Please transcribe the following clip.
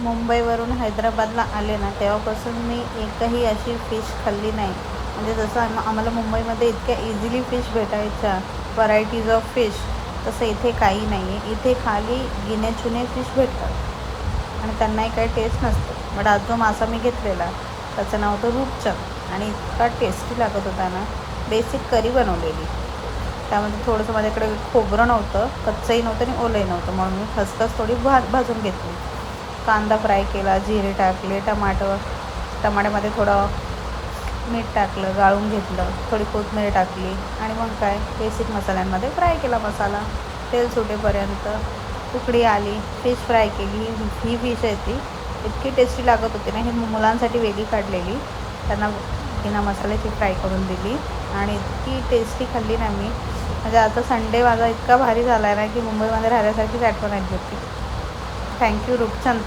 मुंबईवरून हैदराबादला आले ना तेव्हापासून मी एकही अशी फिश खाल्ली नाही. म्हणजे जसं आम्हाला मुंबईमध्ये इतक्या इझिली फिश भेटायच्या, व्हरायटीज ऑफ फिश, तसं इथे काही नाही आहे. इथे खाली गिन्याचुने फिश भेटतात आणि त्यांनाही काही टेस्ट नसते. बट आज जो मासा मी घेतलेला त्याचं नाव होतं रूपचंद आणि इतका टेस्टी लागत होता ना. बेसिक करी बनवलेली, त्यामध्ये थोडंसं माझ्याकडे खोबरं नव्हतं, कच्चंही नव्हतं आणि ओलंही नव्हतं, म्हणून मी खसखस थोडी भाजून घेतली. कांदा फ्राय केला, जिरे टाकले, टमाट्यामध्ये थोडं मीठ टाकलं, गाळून घेतलं, थोडी कोथिंबीर टाकली आणि मग काय बेसिक मसाल्यांमध्ये फ्राय केला मसाला. तेल सुटेपर्यंत उकळी आली, फिश फ्राय केली. ही फिश आहे ती इतकी टेस्टी लागत होती ना. ही मुलांसाठी वेगळी काढलेली, त्यांना बिना मसाल्याची फ्राय करून दिली आणि इतकी टेस्टी खाल्ली ना मी. म्हणजे आता संडे माझा इतका भारी झाला आहे ना की मुंबईमध्ये राहण्यासारखीच आठवण आली होती. थँक्यू रूपचंद.